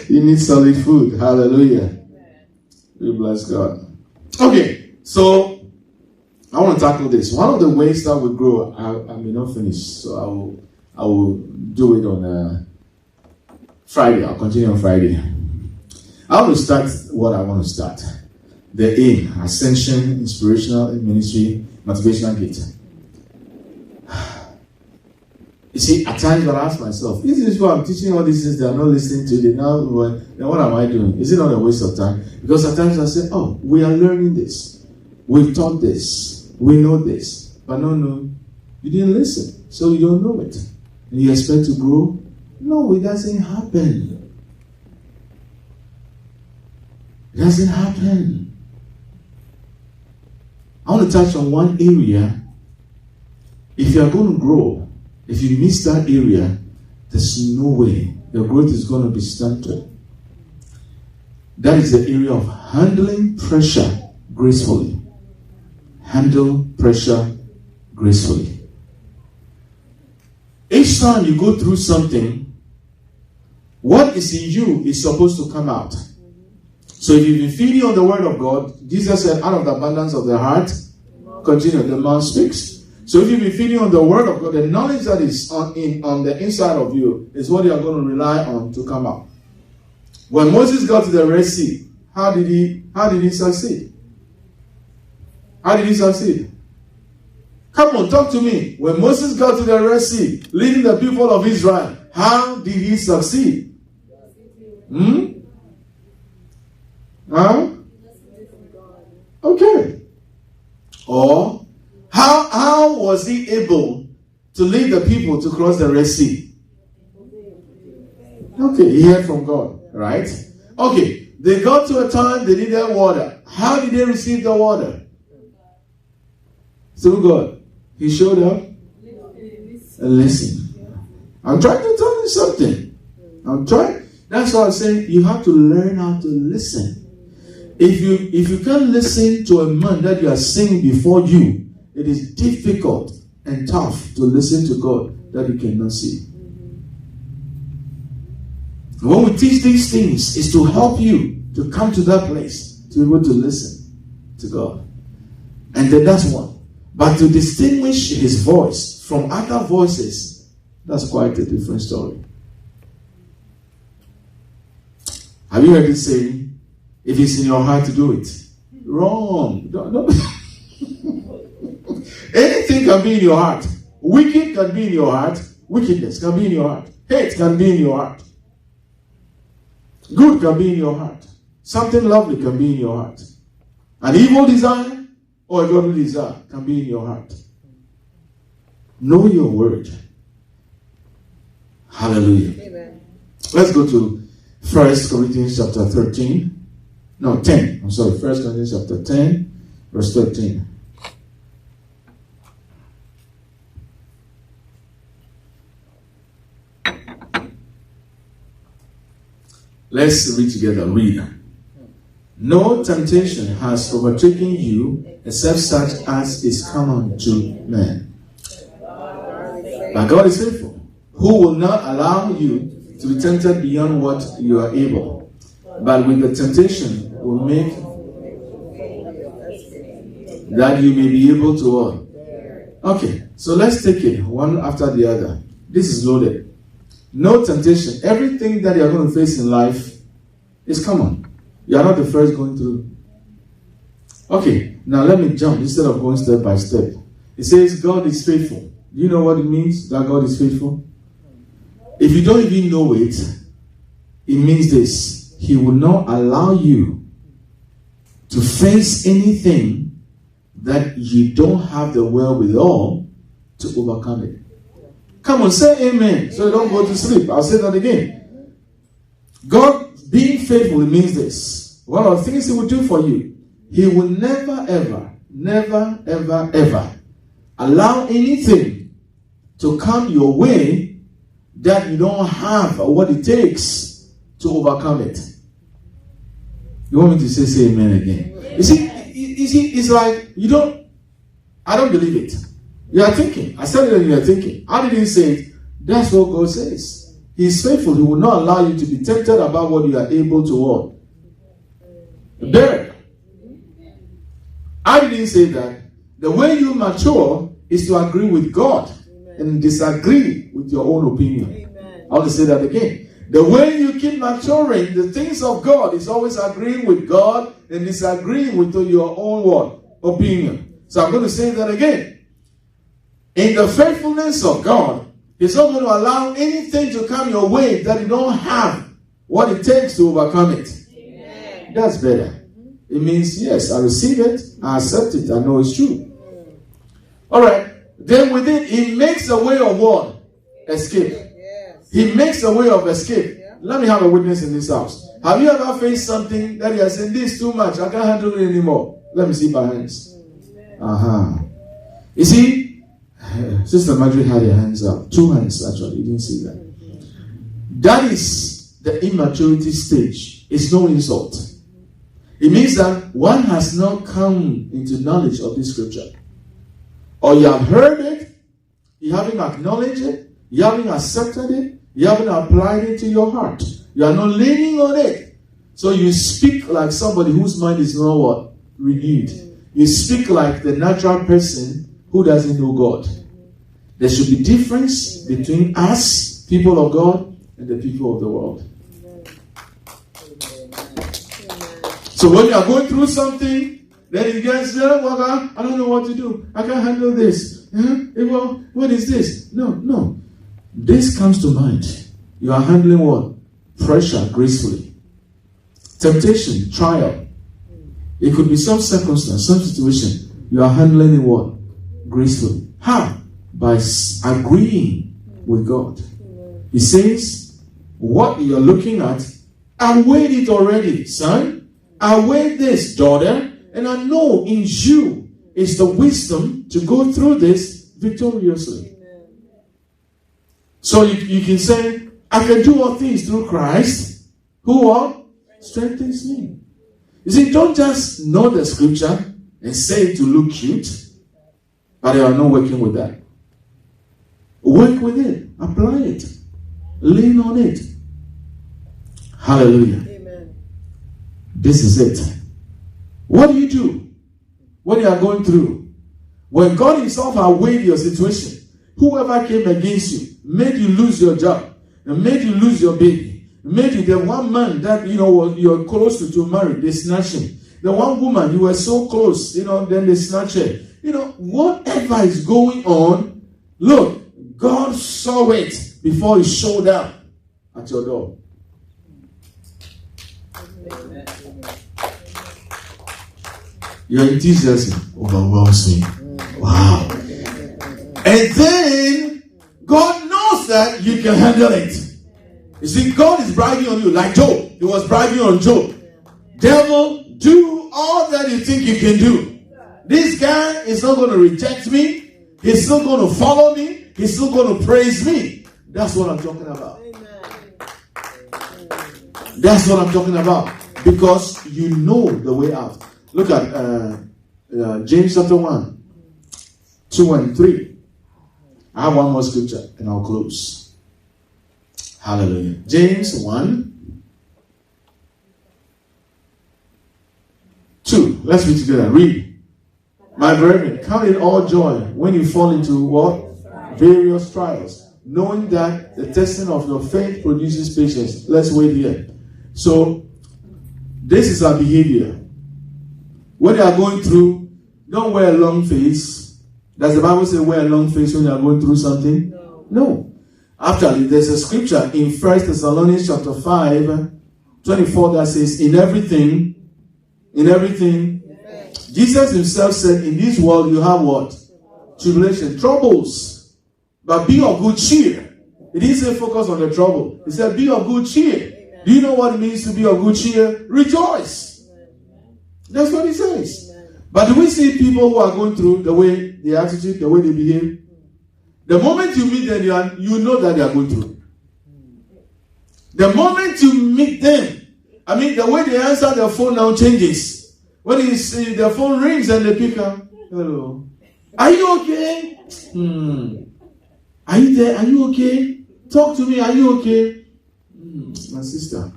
You need solid food. Hallelujah. We bless God. Okay, so I want to tackle this. One of the ways that we grow, I may not finish, so I will do it on Friday. I'll continue on Friday. I want to start what I want to start. The aim, ascension, inspirational ministry, motivational gift. You see, at times I ask myself, is this why I'm teaching all these things they are not listening to? Then what am I doing? Is it not a waste of time? Because at times I say, oh, we are learning this. We've taught this. We know this. But no, you didn't listen. So you don't know it. And you expect to grow? No, it doesn't happen. It doesn't happen. I want to touch on one area. If you are going to grow, if you miss that area, there's no way your growth is going to be stunted. That is the area of handling pressure gracefully. Handle pressure gracefully. Each time you go through something, what is in you is supposed to come out. So if you've been feeding on the word of God, Jesus said, out of the abundance of the heart, the mouth speaks. So if you've been feeding on the word of God, the knowledge that is on the inside of you is what you are going to rely on to come out. When Moses got to the Red Sea, how did he succeed? How did he succeed? Come on, talk to me. When Moses got to the Red Sea, leading the people of Israel, how did he succeed? Huh? Okay. Or how was he able to lead the people to cross the Red Sea? Okay, he heard from God, right? Okay, they got to a time they needed water. How did they receive the water? Through God. He showed up and listened. I'm trying to tell you something. That's why I'm saying you have to learn how to listen. If you can't listen to a man that you are seeing before you, it is difficult and tough to listen to God that you cannot see. When we teach these things, is to help you to come to that place, to be able to listen to God. And then that's one. But to distinguish his voice from other voices, that's quite a different story. Have you heard it saying, if it's in your heart to do it? Wrong. Don't. Anything can be in your heart. Wicked can be in your heart. Wickedness can be in your heart. Hate can be in your heart. Good can be in your heart. Something lovely can be in your heart. An evil desire or a godly desire can be in your heart. Know your word. Hallelujah. Amen. Let's go to 1 Corinthians chapter 13. No, 10. I'm sorry. 1 Corinthians chapter 10, verse 13. Let's read together. Read. No temptation has overtaken you except such as is common to man. But God is faithful, who will not allow you to be tempted beyond what you are able, but with the temptation will make that you may be able to. Okay, so let's take it one after the other. This is loaded. No temptation. Everything that you are going to face in life is common. You are not the first going through. Okay, now let me jump instead of going step by step. It says God is faithful. Do you know what it means that God is faithful? If you don't even know it, it means this. He will not allow you to face anything that you don't have the wherewithal to overcome it. Come on, say amen. So you don't go to sleep. I'll say that again. God being faithful means this. One of the things he will do for you, he will never, ever allow anything to come your way that you don't have what it takes to overcome it. You want me to say amen again? You see, it's like you don't. I don't believe it. You are thinking. I said it and you are thinking. I didn't say it. That's what God says. He is faithful. He will not allow you to be tempted about what you are able to what? Bear. I didn't say that. The way you mature is to agree with God and disagree with your own opinion. Amen. I want to say that again. The way you keep maturing, the things of God is always agreeing with God and disagreeing with your own what? Opinion. So I'm going to say that again. In the faithfulness of God, He's not going to allow anything to come your way that you don't have what it takes to overcome it. Amen. That's better. It means, yes, I receive it, I accept it, I know it's true. All right. Then with it, He makes a way of what? Escape. Yes. He makes a way of escape. Yeah. Let me have a witness in this house. Have you ever faced something that you are saying, this is too much, I can't handle it anymore? Let me see my hands. You see, Sister Marjorie had her hands up. 2 hands, actually. You didn't see that. That is the immaturity stage. It's no insult. It means that one has not come into knowledge of this scripture. Or you have heard it, you haven't acknowledged it, you haven't accepted it, you haven't applied it to your heart. You are not leaning on it. So you speak like somebody whose mind is not what? Renewed. You speak like the natural person who doesn't know God. There should be difference between us, people of God, and the people of the world. So when you are going through something, then you guys say, I don't know what to do. I can't handle this. Well, what is this? No. This comes to mind. You are handling what? Pressure gracefully. Temptation, trial. It could be some circumstance, some situation. You are handling it what? Gracefully. How? By agreeing with God. He says, what you're looking at, I weighed it already, son. I weighed this, daughter. And I know in you is the wisdom to go through this victoriously. So you can say, I can do all things through Christ who what? Strengthens me. You see, don't just know the scripture and say it to look cute, but you are not working with that. Work with it. Apply it. Lean on it. Hallelujah. Amen. This is it. What do you do when you are going through? When God Himself has weighed your situation, whoever came against you, made you lose your job, and made you lose your baby, made you the one man that you're close to marry, they snatch him. The one woman you were so close, then they snatch her. Whatever is going on, look, God saw it before He showed up at your door. Amen. Your enthusiasm overwhelms me. Wow. And then God knows that you can handle it. You see, God is bragging on you like Job. He was bragging on Job. Devil, do all that you think you can do. This guy is not going to reject me. He's still going to follow me. He's still going to praise me. That's what I'm talking about. That's what I'm talking about. Because you know the way out. Look at James chapter 1, 2 and 3. I have one more scripture and I'll close. Hallelujah. James 1, 2. Let's read together. Read. My brethren, count it all joy when you fall into what? Various trials, knowing that the testing of your faith produces patience. Let's wait here. So, this is our behavior. When you are going through, don't wear a long face. Does the Bible say wear a long face when you are going through something? No. Actually, there's a scripture in 1 Thessalonians chapter 5, 24 that says, in everything, Jesus Himself said, in this world you have what? Tribulation, troubles. But be of good cheer. It didn't say focus on the trouble. It said be of good cheer. Do you know what it means to be of good cheer? Rejoice. That's what He says. But do we see people who are going through the way, the attitude, the way they behave? The moment you meet them, you know that they are going through. The moment you meet them, the way they answer their phone now changes. When you see their phone rings and they pick up, hello, Are you okay? Are you there? Are you okay? Talk to me. Are you okay? My sister.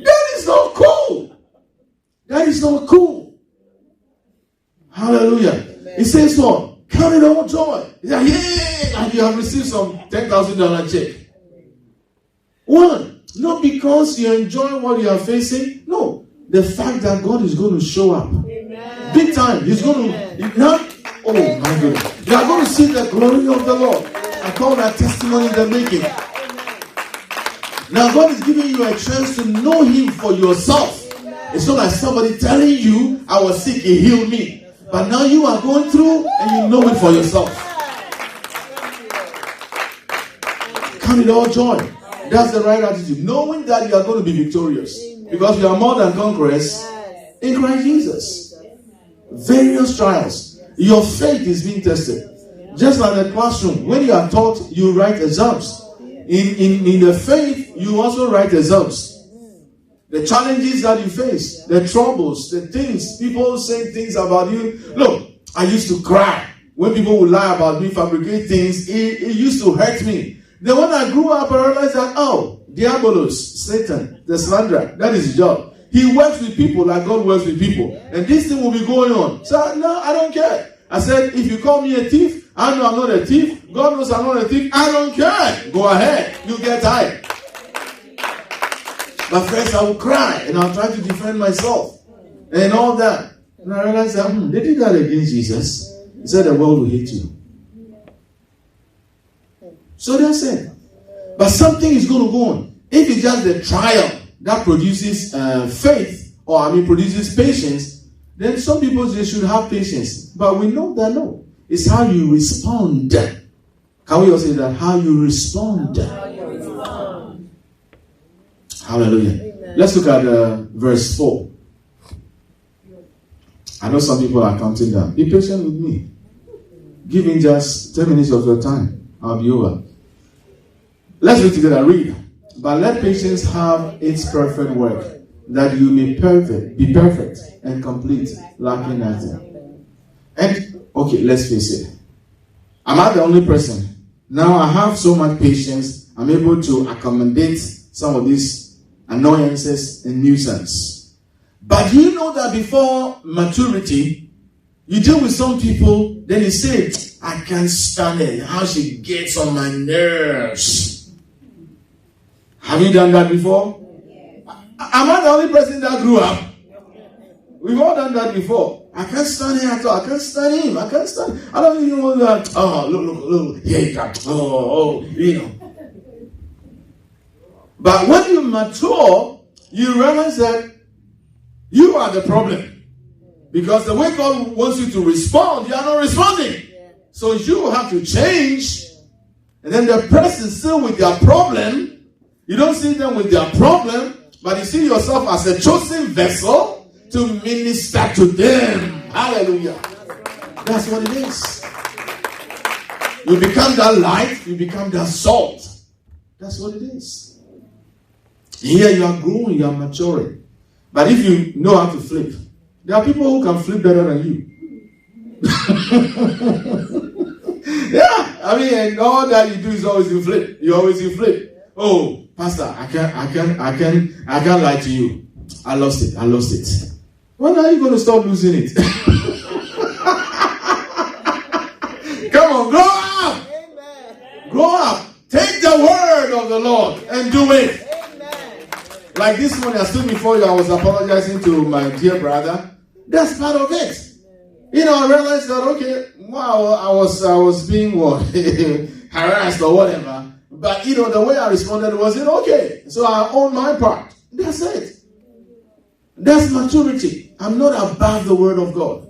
That is not cool. That is not cool. Hallelujah. Amen. It says what? Count it all joy. It's like, yeah, and you have received some $10,000 check. One, not because you enjoy what you are facing. No, the fact that God is going to show up. Amen. Big time. He's going to not. Oh my goodness. You are going to see the glory of the Lord. I call that testimony in the making. Now God is giving you a chance to know Him for yourself. It's not like somebody telling you, I was sick, He healed me. But now you are going through and you know it for yourself. Count it all joy. That's the right attitude. Knowing that you are going to be victorious. Because you are more than conquerors in Christ Jesus. Various trials. Your faith is being tested. Just like the classroom. When you are taught, you write exams. In the faith, you also write exams. The challenges that you face, the troubles, the things, people say things about you. Look, I used to cry when people would lie about me, fabricate things. It used to hurt me. Then when I grew up, I realized that, Diabolos, Satan, the slanderer, that is his job. He works with people like God works with people. And this thing will be going on. So, no, I don't care. I said, if you call me a thief, I know I'm not a thief. God knows I'm not a thief. I don't care. Go ahead. You get tired. But first I will cry and I'll try to defend myself and all that. And I realized that they did that against Jesus. He said the world will hate you. So that's it. But something is going to go on. If it's just the trial that produces faith, or produces patience, then some people they should have patience. But we know that no. It's how you respond. Can we all say that? How you respond. Hallelujah. Amen. Let's look at verse 4. I know some people are counting down. Be patient with me. Give me just 10 minutes of your time. I'll be over. Let's read together. Read. But let patience have its perfect work, that you may be perfect and complete, lacking nothing. And, okay, let's face it. I'm not the only person. Now I have so much patience, I'm able to accommodate some of these annoyances and nuisance. But you know that before maturity, you deal with some people, then you say, I can't stand it. How she gets on my nerves. Have you done that before? Am I the only person that grew up? We've all done that before. I can't stand him at all. I can't stand him. I can't stand. I don't even want that. Oh, look. Here you go. You know. But when you mature, you realize that you are the problem. Because the way God wants you to respond, you are not responding. So you have to change. And then the person still with their problem. You don't see them with their problem, but you see yourself as a chosen vessel to minister to them. Hallelujah. That's what it is. You become that light, you become that salt. That's what it is. Here you are growing, you are maturing. But if you know how to flip, there are people who can flip better than you. Yeah, and all that you do is always you flip. You always you flip. Oh, Pastor, I can't lie to you. I lost it. When are you going to stop losing it? Come on, grow up. Amen. Grow up. Take the word of the Lord and do it. Amen. Like this morning, I stood before you. I was apologizing to my dear brother. That's part of it. I realized that I was being harassed or whatever. But the way I responded wasn't okay. So I own my part. That's it. That's maturity. I'm not above the word of God.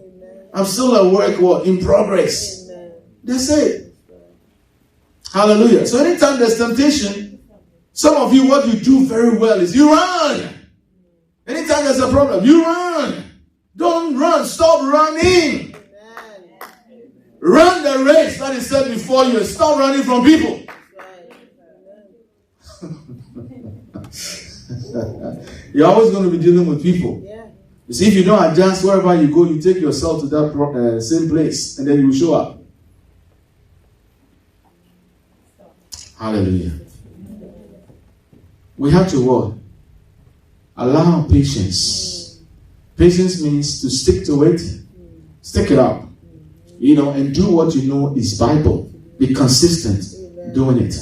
I'm still a work in progress. That's it. Hallelujah. So anytime there's temptation, some of you, what you do very well is you run. Anytime there's a problem, you run. Don't run. Stop running. Run the race that is set before you and stop running from people. You're always going to be dealing with people. You see, if you don't adjust wherever you go, you take yourself to that same place, and then you will show up. Hallelujah. We have to what? Allow patience. Patience means to stick to it, stick it up, and do what you know is Bible. Be consistent doing it.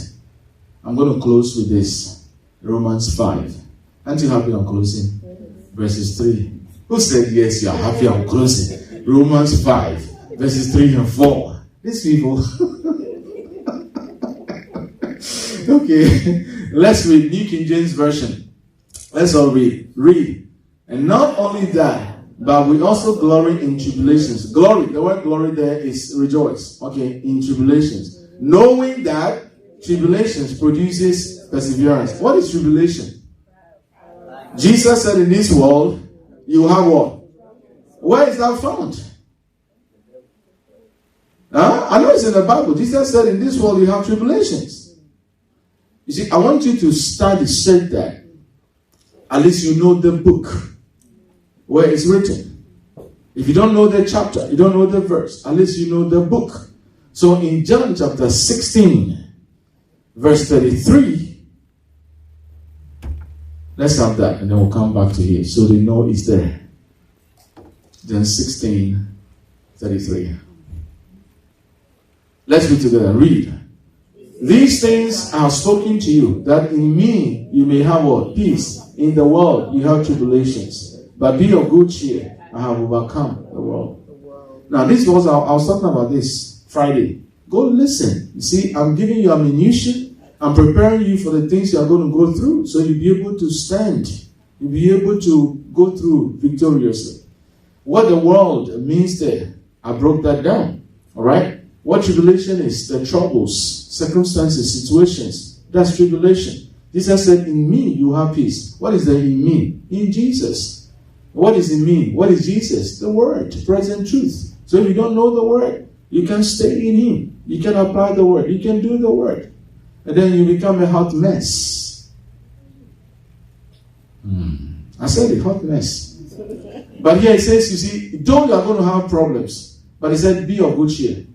I'm going to close with this. Romans 5. Aren't you happy I'm closing? Verses 3. Who said yes, you are happy I'm closing? Romans 5, verses 3 and 4. These people. Okay, let's read New King James Version. Let's all read. Read. And not only that, but we also glory in tribulations. Glory, the word glory there is rejoice. Okay, in tribulations. Knowing that tribulations produces perseverance. What is tribulation? Jesus said in this world, you have what? Where is that found? I know it's in the Bible. Jesus said in this world you have tribulations. You see, I want you to study, said that. At least you know the book where it's written. If you don't know the chapter, you don't know the verse, at least you know the book. So in John chapter 16, verse 33, let's have that and then we'll come back to here so they know it's there. John 16, 33. Let's read together. Read. These things I have spoken to you, that in me you may have what? Peace. In the world you have tribulations. But be of good cheer. I have overcome the world. Now this was, I was talking about this Friday. Go listen. You see, I'm giving you ammunition. I'm preparing you for the things you are going to go through. So you'll be able to stand. You'll be able to go through victoriously. What the world means there, I broke that down. Alright? What tribulation is? The troubles, circumstances, situations. That's tribulation. Jesus said, in me you have peace. What is the in me? In Jesus. What is in me? What is Jesus? The word, present truth. So if you don't know the word, you can stay in him. You can apply the word. You can do the word. And then you become a hot mess. I said it, hot mess. But here it says, you see, though you are going to have problems, but he said, be of good cheer.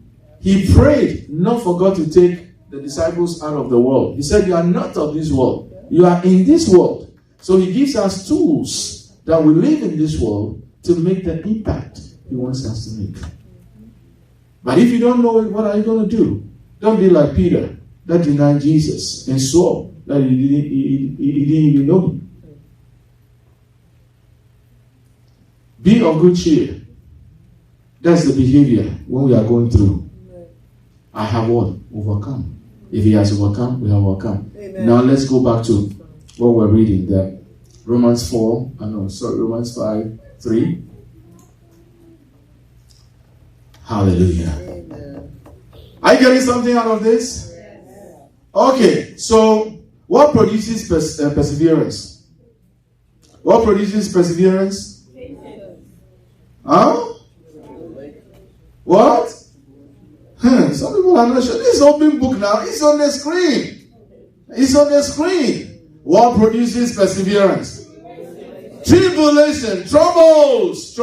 He prayed not for God to take the disciples out of the world. He said, you are not of this world. You are in this world. So he gives us tools that we live in this world to make the impact he wants us to make. But if you don't know it, what are you going to do? Don't be like Peter that denied Jesus and swore that he didn't even know him. Be of good cheer. That's the behavior when we are going through. I have what? Overcome. If he has overcome, we have overcome. Amen. Now let's go back to what we're reading there. Romans 5, 3. Hallelujah. Amen. Are you getting something out of this? Yes. Okay, so what produces perseverance? What produces perseverance? Huh? What? Some people are not sure. This is open book now. It's on the screen. It's on the screen. What produces perseverance? Tribulation, troubles.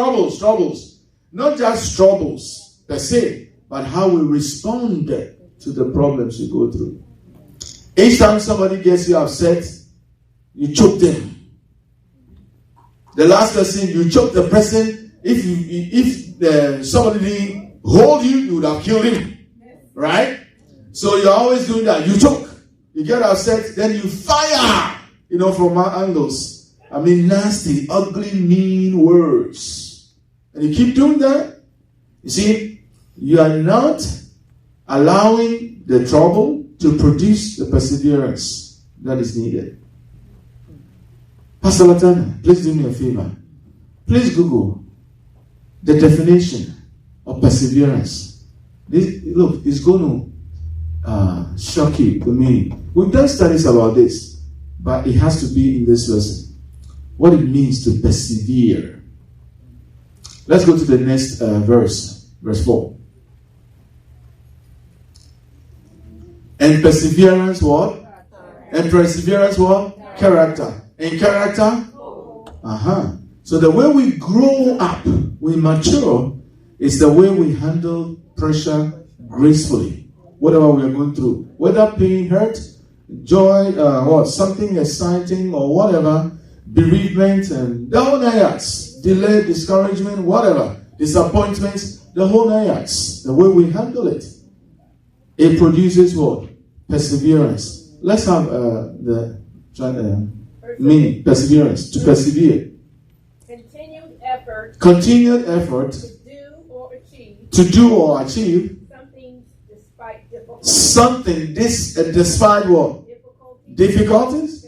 Not just troubles per se, but how we respond to the problems you go through. Each time somebody gets you upset, you choke them. The last person, you choke the person. If somebody didn't hold you, you would have killed him. Right? So you're always doing that. You choke. You get upset, then you fire, from all angles. I mean, nasty, ugly, mean words. And you keep doing that. You see, you are not allowing the trouble to produce the perseverance that is needed. Pastor Latana, please do me a favor. Please Google the definition of perseverance. It's going to shock you, the meaning. We've done studies about this, but it has to be in this lesson. What it means to persevere. Let's go to the next verse 4. And perseverance what? And perseverance what? Character. And character? So the way we grow up, we mature, is the way we handle pressure gracefully. Whatever we are going through, whether pain, hurt, joy, something exciting or whatever, bereavement and the whole nine yards, delay, discouragement, whatever, disappointments, the whole nine yards. The way we handle it, it produces what? Perseverance. Let's have the meaning, perseverance, to persevere. Continued effort to do or achieve something despite what? Difficulties,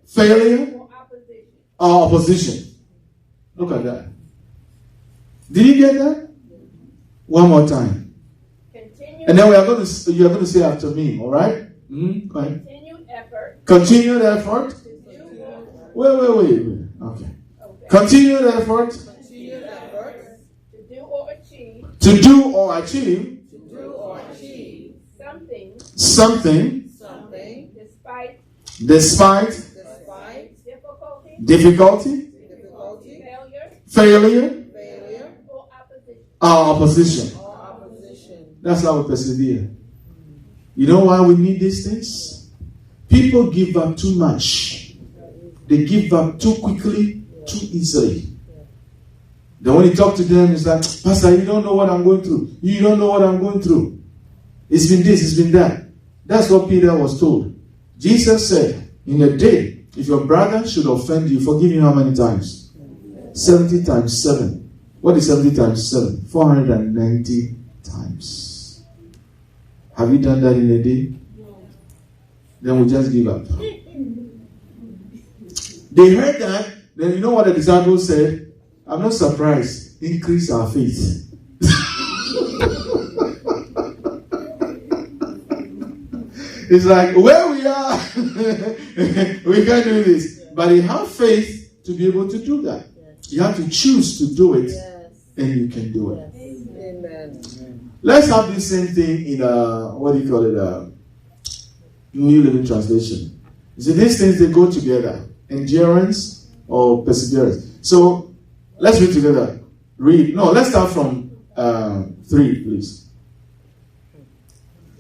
failure, or opposition. Look at that. Did you get that? One more time. And then you're going to say after me, all right? Go ahead. Continued effort. Wait. Okay. Continued effort. To do or achieve. Something. Despite. Difficulty. Failure. Or opposition. That's how we persevere. You know why we need these things? People give up too much. They give up too quickly, too easily. Then when you talk to them, it's like, Pastor, you don't know what I'm going through. You don't know what I'm going through. It's been this, it's been that. That's what Peter was told. Jesus said, in a day, if your brother should offend you, forgive him how many times? 70 times 7. What is 70 times 7? 490 times. Have you done that in a day? Then we just give up. They heard that. Then you know what the disciples said? I'm not surprised. Increase our faith. It's like, where we are, we can't do this. But you have faith to be able to do that. You have to choose to do it, and you can do it. Amen. Let's have this same thing in New Living Translation. You see, these things, they go together. Endurance or perseverance. So, let's read together. Let's start from 3, please.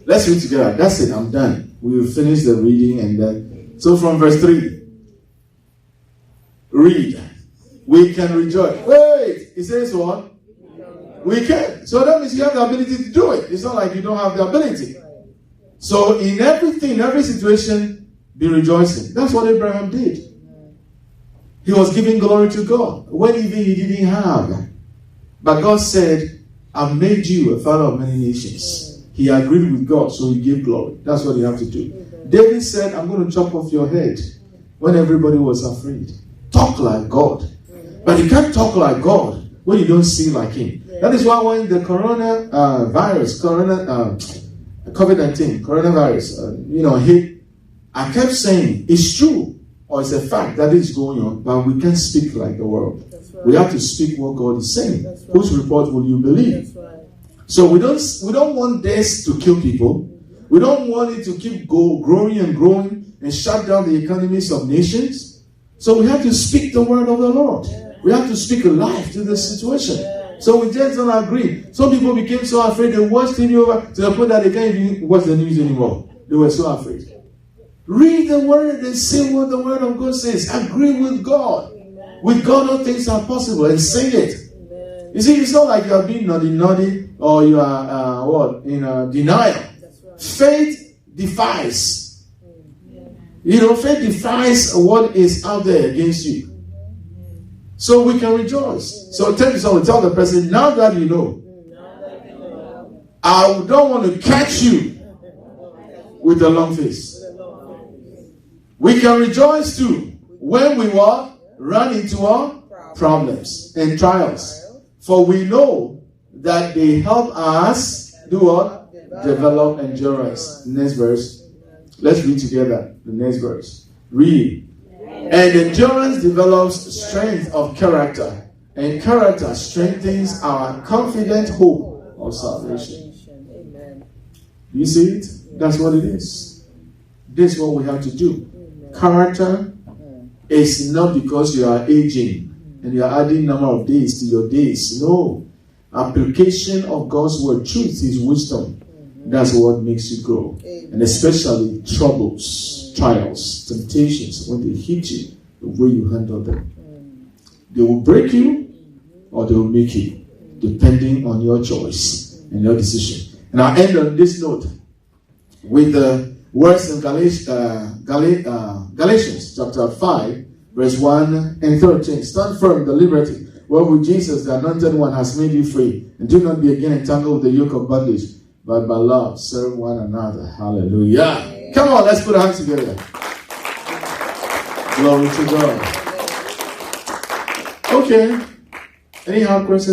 Let's read together. That's it, I'm done. We will finish the reading and then. So, from verse 3. Read. We can rejoice. Wait! It says what? We can. So that means you have the ability to do it. It's not like you don't have the ability. So in everything, every situation, be rejoicing. That's what Abraham did. He was giving glory to God when even he didn't have. But God said, I've made you a father of many nations. He agreed with God, so he gave glory. That's what you have to do. David said, I'm going to chop off your head when everybody was afraid. Talk like God. But you can't talk like God when you don't see like him. That is why when the coronavirus, hit, I kept saying, it's true, or it's a fact that is going on, but we can't speak like the world. Right. We have to speak what God is saying. Right. Whose report will you believe? Right. So we don't want this to kill people. We don't want it to keep growing and shut down the economies of nations. So we have to speak the word of the Lord. Yeah. We have to speak life to the situation. Yeah. So we just don't agree. Some people became so afraid they watched TV over to the point that they can't even watch the news anymore. They were so afraid. Read the word and say what the word of God says. Agree with God. Amen. With God, all things are possible, and say it. Amen. You see, it's not like you are being naughty or you are denial. Right. Faith defies. Faith defies what is out there against you. So we can rejoice. So tell the person, now that you know, I don't want to catch you with a long face. We can rejoice too when we run into our problems and trials. For we know that they help us do what? Develop endurance. Next verse. Let's read together the next verse. Read. And endurance develops strength of character. And character strengthens our confident hope of salvation. Amen. You see it? That's what it is. This is what we have to do. Character is not because you are aging and you're adding number of days to your days. No. Application of God's word, truth is wisdom. That's what makes you grow. And especially troubles, trials, temptations, when they hit you, the way you handle them. They will break you or they will make you, depending on your choice and your decision. And I'll end on this note with the words in Galatians chapter 5, verse 1 and 13. Stand firm, the liberty wherewith Jesus, the anointed one, has made you free. And do not be again entangled with the yoke of bondage, but by love serve one another. Hallelujah. Come on, let's put our hands together. Glory to God. Okay. Any hard questions?